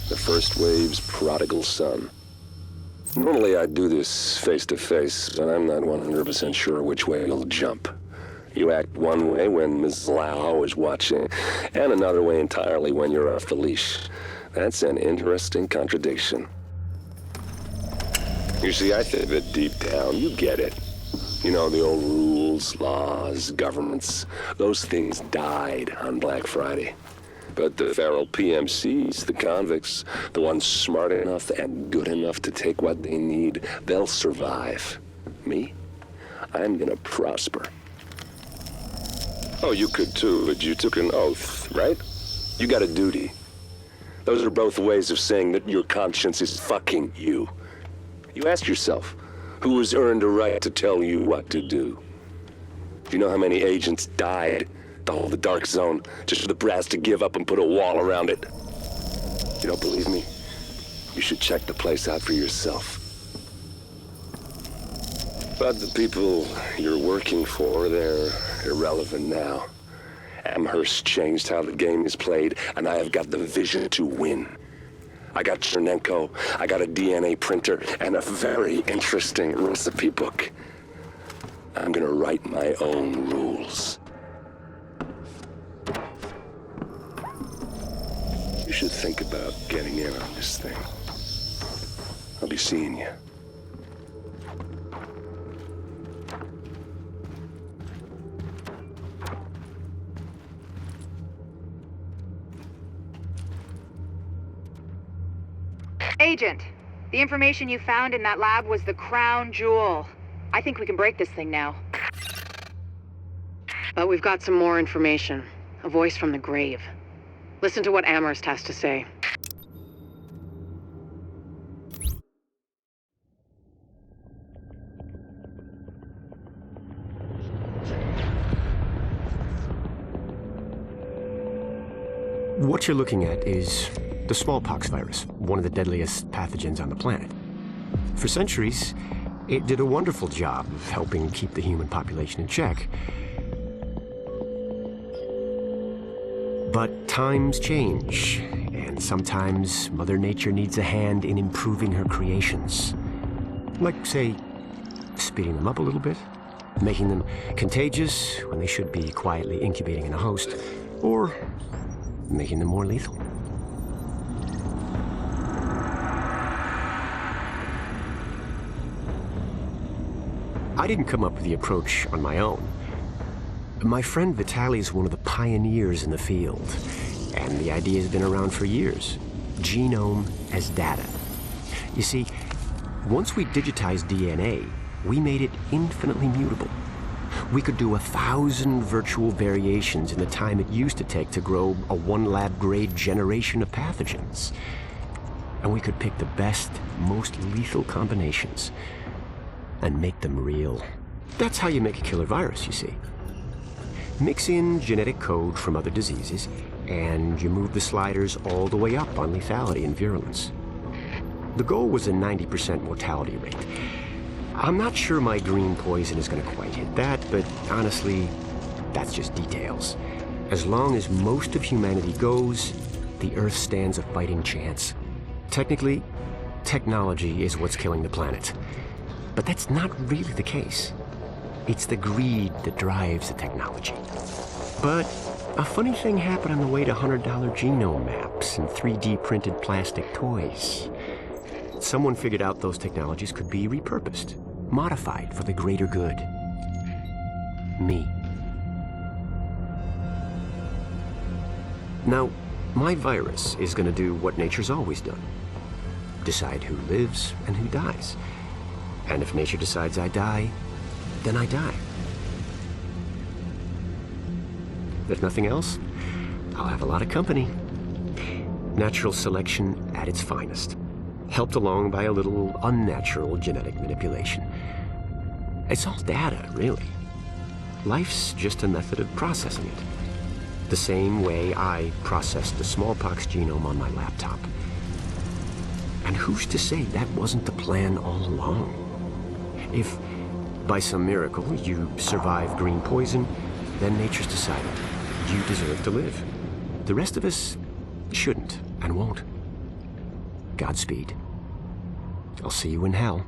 The first wave's prodigal son. Normally I'd do this face-to-face, but I'm not 100% sure which way you'll jump. You act one way when Ms. Lau is watching, and another way entirely when you're off the leash. That's an interesting contradiction. You see, I think that deep down, you get it. You know, the old rules, laws, governments, those things died on Black Friday. But the feral PMCs, the convicts, the ones smart enough and good enough to take what they need, they'll survive. Me? I'm gonna prosper. Oh, you could too, but you took an oath, right? You got a duty. Those are both ways of saying that your conscience is fucking you. You ask yourself, who has earned a right to tell you what to do? Do you know how many agents died to hold the Dark Zone just for the brass to give up and put a wall around it? You don't believe me? You should check the place out for yourself. But the people you're working for, they're irrelevant now. Amherst changed how the game is played, and I have got the vision to win. I got Chernenko, I got a DNA printer, and a very interesting recipe book. I'm gonna write my own rules. You should think about getting in on this thing. I'll be seeing you. Agent, the information you found in that lab was the crown jewel. I think we can break this thing now. But we've got some more information. A voice from the grave. Listen to what Amherst has to say. What you're looking at is the smallpox virus, one of the deadliest pathogens on the planet. For centuries, it did a wonderful job of helping keep the human population in check. But times change, and sometimes Mother Nature needs a hand in improving her creations. Like, say, speeding them up a little bit, making them contagious when they should be quietly incubating in a host, or making them more lethal. I didn't come up with the approach on my own. My friend Vitaly is one of the pioneers in the field, and the idea has been around for years. Genome as data. You see, once we digitized DNA, we made it infinitely mutable. We could do 1,000 virtual variations in the time it used to take to grow a one-lab-grade generation of pathogens. And we could pick the best, most lethal combinations and make them real. That's how you make a killer virus, you see. Mix in genetic code from other diseases, and you move the sliders all the way up on lethality and virulence. The goal was a 90% mortality rate. I'm not sure my green poison is going to quite hit that, but honestly, that's just details. As long as most of humanity goes, the Earth stands a fighting chance. Technically, technology is what's killing the planet. But that's not really the case. It's the greed that drives the technology. But a funny thing happened on the way to $100 genome maps and 3D printed plastic toys. Someone figured out those technologies could be repurposed, modified for the greater good. Me. Now, my virus is going to do what nature's always done. Decide who lives and who dies. And if nature decides I die, then I die. If nothing else, I'll have a lot of company. Natural selection at its finest, helped along by a little unnatural genetic manipulation. It's all data, really. Life's just a method of processing it. The same way I processed the smallpox genome on my laptop. And who's to say that wasn't the plan all along? If, by some miracle, you survive green poison, then nature's decided you deserve to live. The rest of us shouldn't and won't. Godspeed. I'll see you in hell.